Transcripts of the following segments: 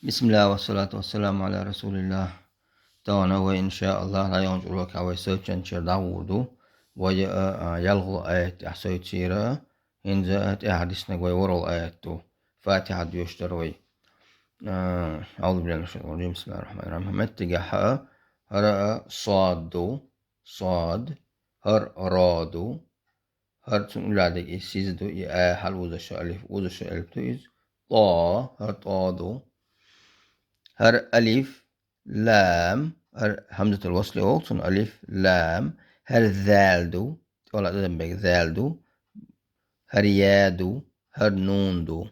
بسم الله والصلاة والسلام على رسول الله. تانا وإن شاء الله لا ينجر لك عويسوك انشر داودو ويلغو آيات أحسوي تسيرا إنزا آت أحدثنا ويورو آياتو فاتحة يشتروي. أعوذ بالله من الشيطان الرجيم. بسم الله الرحمن الرحيم. متجحا هرأ صادو صاد هر رادو هر تنولادك إسيزدو إي حل وزش ألف وزش ألف تويز طا هر طادو هر ألف لام هر همزة الوصل أولسون ألف لام هر ذالدو ولا تدنبك ذالدو هر يادو هر نوندو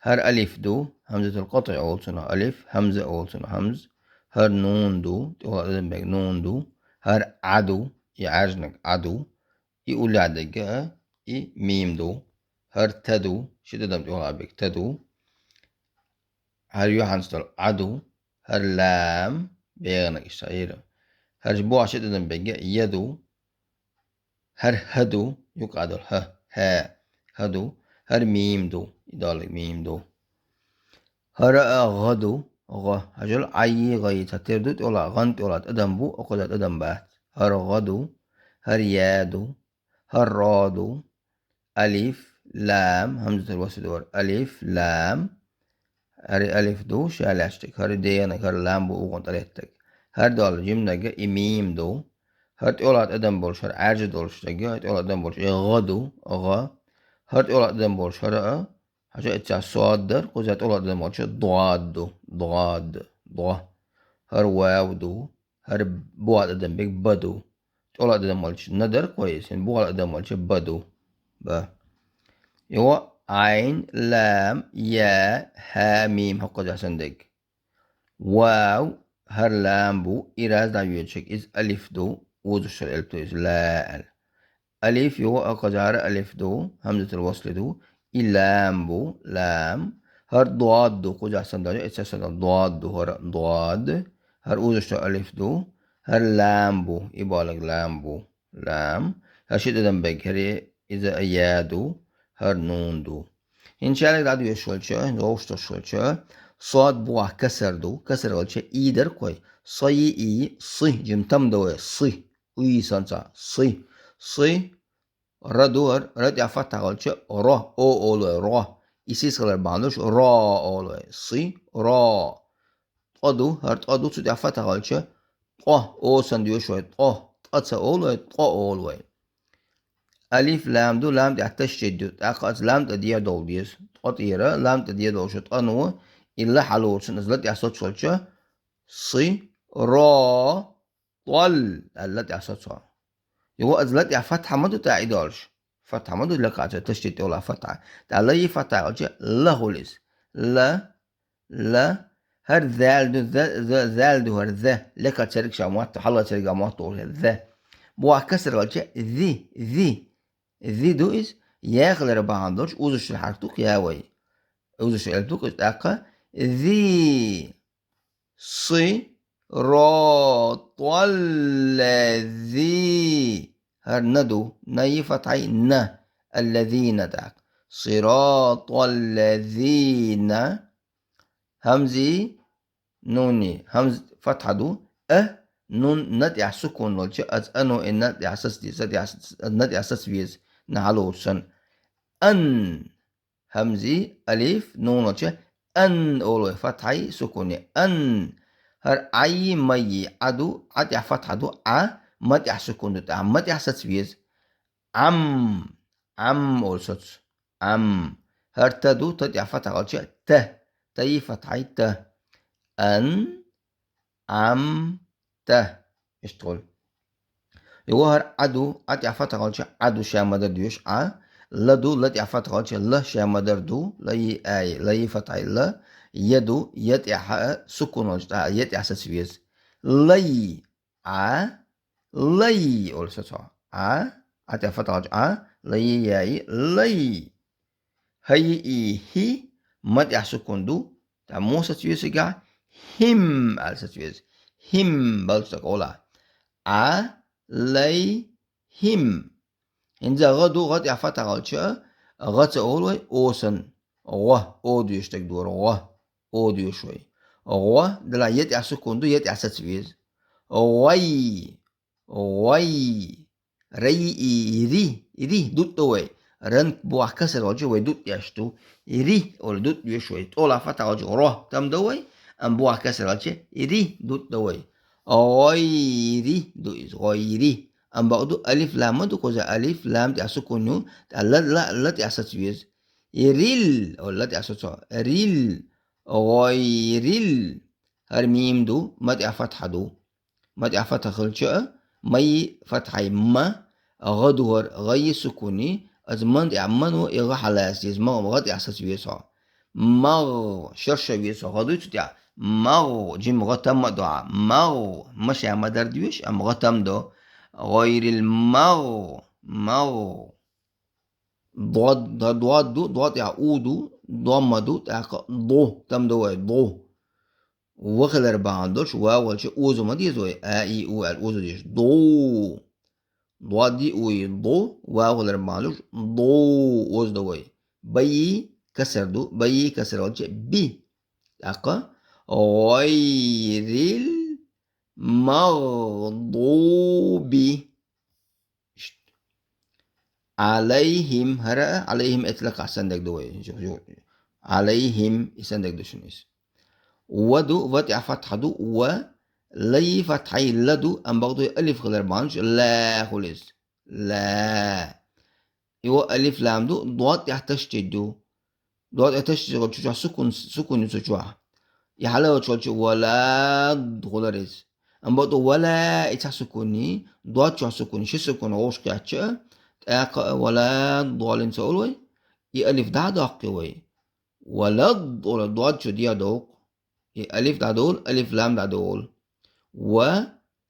هر ألف دو همزة القطع أولسون ألف همزة أولسون همز هر نوندو ولا تدنبك نوندو هر عدو يعجنك عدو يقول عدك إي ميم دو هر تدو شددم تقول بك تدو هر يوحنستل عدو هر لام بيغنك الشعيرة هر جبوع شددم بك يدو هر هدو يقعد ها هدو هر ميم دو يدالك ميم دو هر غدو غ هجل عي غي تتردد ولا غنت ولا تدم بو أقلت أدم بات هر غدو هر يادو هر رادو ألف لام همزة الوصل دور ألف لام هر ألف دو شالشتك هر ديانك هر لام بو اوغن تلتك هر دال جمنك إميم دو هر تولات أدم بولش هر عرج دولشتك هر تولات أدم بولش غدو غا هر تولات أدم بولش هر حاجة اتسع صاد در قوزة تولات أدم بولش ضاد دو ضاد ضا هر واو دو هر بوات أدم بك بدو تولات أدم بولش ندر كويس بوات أدم بولش بدو با يو عين لام يا ها ميم حق جاسندك واو هر لام بو إراز دا يوشك إز ألف دو وزش الألف إز لا ألف يو أقجار ألف دو همزة الوصل دو إلام بو لام هر ضاد دو قجع سندج إتساسد ضاد دو هر ضاد هر وزش ألف دو هر لام بو إبالغ لام بو لام هر شد دنبك هر إذا أيادو هر نون دو إن شاء الله دادو يشولشة نوشتو شولشة صاد بوا كسر دو كسر والشة إيدر كوي صي إي صي جمتم دو صي وي سانسا صي صي ردو رد يفتح والشة را أو أولو را إسيس غير باندوش را أولو صي را قدو هر قدو تود يفتح والشة قه أو سنديوشوي قه تأتس أولو قه أولو ألف لام دو لام دي تشدد أقص لام تديا دول ديس قطيرة لام تديا دول شط أنو إلا حلول سنزلت يحصل شلشة صي را طل التي يحصل شلشة يو أزلت يفتح مدو تعيدالش فتح مدو لك عشان تشدد ولا فتح تعالي فتح عشان لا هوليس لا هر ذال دو ذال دو هر ذا لك تشارك شاموات حلا تشارك شاموات ذا بوا كسر عشان ذي ذي دو إز ياغل ربعاندوش أوزش الحركتوك ياوي أوزش الحركتوك إستاقا ذي صي را طل ذي هر ندو ني فتحي ن الذين داك صراط الذين همزي نوني همز فتحة دو نون ندع سكون والجاء أز أنو إن ندع أساس دي ندع أساس بيز نعلو سن أن همزي ألف نون والجاء أن أولو فتحي سكوني أن هر أي مي عدو عدع فتحة دو مدع سكون دو مدع أساس بيز عم أول سوتس عم هر تدو تدع فتحة والجاء تي فتحي أن عم اشتغل يوهر عدو عدي فتح غلطة عدو شا مدر ديوش لدو لدي فتح غلطة لا شا مدر دو لي اي لي فتح لا يدو يد سكون غلطة يد احساس فيز لي لي اول سطع عدي فتح غلطة لي ياي لي هي اي هي مد سكون دو تا موسى تيوسيقا هم الستويز هم بلستك أولا عليهم إنزا غدو غد يفتح غلطة غد أولوي أوسن غه أو ديشتك دور غه او diyor şöyle. غو دلا يت يا سكون دو يت يا ستويز غوي غوي ري دوت وي رن بوا كسر وجه وي دوت يشتو ري او دوت يشوي طولا فتا وجه رو تم دوي ام بوا كسر وجه ري دوت دوي غيري دو غيري ام بعدو الف لام دو كوزا الف لام تي سكون لا تي ستويز ريل او لا تي ريل غيريل هر ميم دو مد فتحة دو مد فتحة خلشة مي فتحة ما غدور غي سكوني از من يعمنو إغا حلاس يز ما غد يحسس بيسا مغ شرشة بيسا غدو تتع مغ جيم غتم دعا مغ مش يا مدر ديوش أم غتم دو غير مغ ضاد يعودو ضمدو تاق ضو تم دوي ضو وخلر باندوش واول شيء اوزو ما دي زوي اي او الاوزو ديش ضو ضاد دي اوي ضو واخلر باندوش ضو اوز دوي بي كسر دو بي كسر وجه بي تاق غير المغضوب عليهم هرأ عليهم اطلق احسن دك دوي عليهم يسندك دو شنيس ودو فتح فتح دو و لي فتحي لدو ام برضو الف غير بانش لا خلص لا يو الف لام دو ضاد يحتشت دو ضاد يحتشت سكون يسجوا يحلو تشوش ولا خلص ام برضو ولا يتح سكوني ضاد شو سكوني شو سكون روش كاتش ولا ضالين سؤالوي يألف ده داقوي ولا ضاد شو دي دوق ألف ده دول ألف لام ده دول و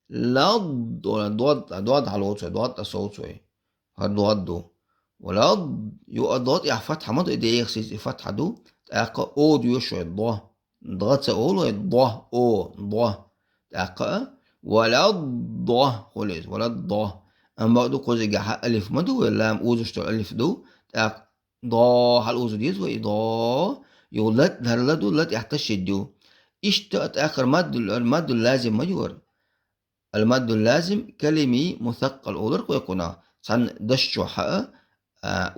لا ضاد على الوجه ضاد الصوت شوي هالضاد دو ولا يو ضاد يا فتحة ما تقدر يخسس فتحة دو تاقا او ديو شوي ضاد ضاد سأقول ضاد او ضاد تاقا ولا ضاد خلص ولا ضاد أما بعد قوزي جاها ألف ما دو لام أوزش تو ألف دو تاق ضاد هالأوز ديز وي ضاد يولد هرلدو لد يحتاج دو اشتقت آخر المد اللازم مجور المد اللازم كلمي مثقل أولر ويكونا سان دشو حق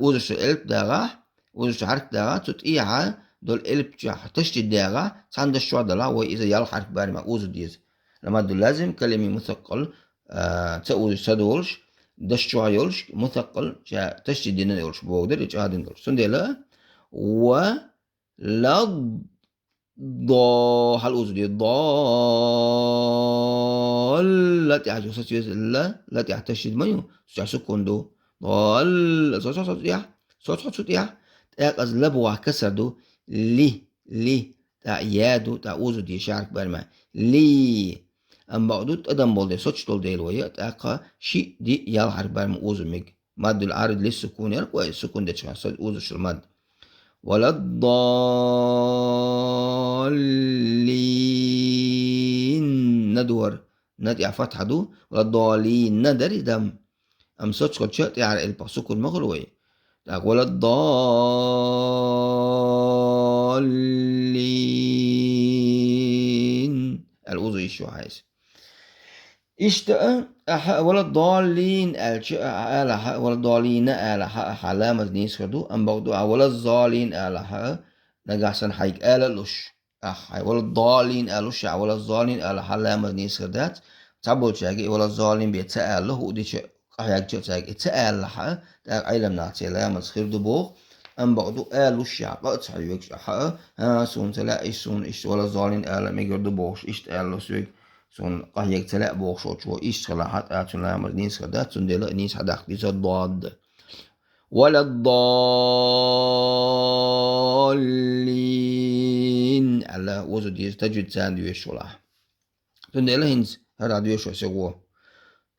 أوزش الألف داغا أوزش حرك داغا تتقيعا دول الألف جاح تشتي داغا سان دشو داغا وإذا يال حرك باري ما أوزو ديز المد اللازم كلمي مثقل تأوزش تدولش دشو يولش مثقل جا تشتي دينا يولش بودر يجادين دولش سندلا و لا ضا هالأوز دي ضال لا تحت سوسيس لا تحت تشد مايو سكون دو ضال صوت يا تاقز لبوا كسر دو لي تا يادو تا أوزو دي شعرك برما لي أم بعدو تقدم بول دي صوت دول دي الويا تاقا شي دي يالحرك برما أوزو ميج ماد العارض للسكون يرقوا السكون دي تشعر صوت أوزو شلماد ولا الضالين ندور ندي فتحة دو ولا الضالين ندري دم أم صوت قد شئت على الباسوك المغلوي ولا الضالين الأوزو يشو عايز اشتاء ولا الضالين ولا الضالين علامة نيسكدو أم برضو ولا الضالين نجحسن حيك لش ولا الضالين لش ولا الضالين علامة نيسكدات تعبوا شاقي ولا الضالين بيتسأل له ودي شيء حيك شاقي يتسأل لها علم ناتي لا مسخير دبوغ أم برضو لش قد حيك سون تلا سون ولا الضالين ميجر دبوغ لش سون قهيك تلاق بوخشوت شو إيش خلاحات آتون لامر نيس خدات سون ديلا نيس حداق ديس الضاد ولا الضالين على وزو ديس تجد سان ديوش ولا سون ديلا هنز هذا ديوش وسيقوه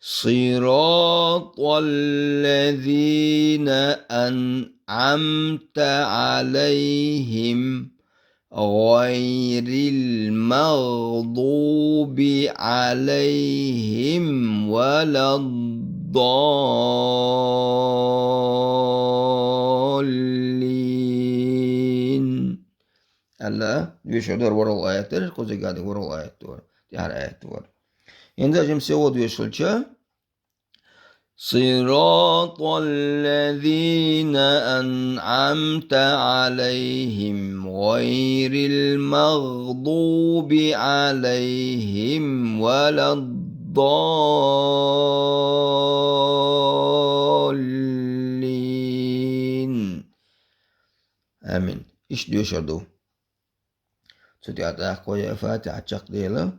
صراط الذين أنعمت عليهم غير المغضوب عليهم ولا الضالين. الله düşürdür vural ayetler kozigadı vural ayet var. Diğer ayet var. Endi jimse o düşülçe صراط الذين أنعمت عليهم غير المغضوب عليهم ولا الضالين آمين إيش ديوشردو ستيات أخويا فاتحة تشق ديلا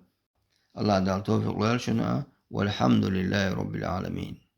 الله دال توفيق لنا والحمد لله رب العالمين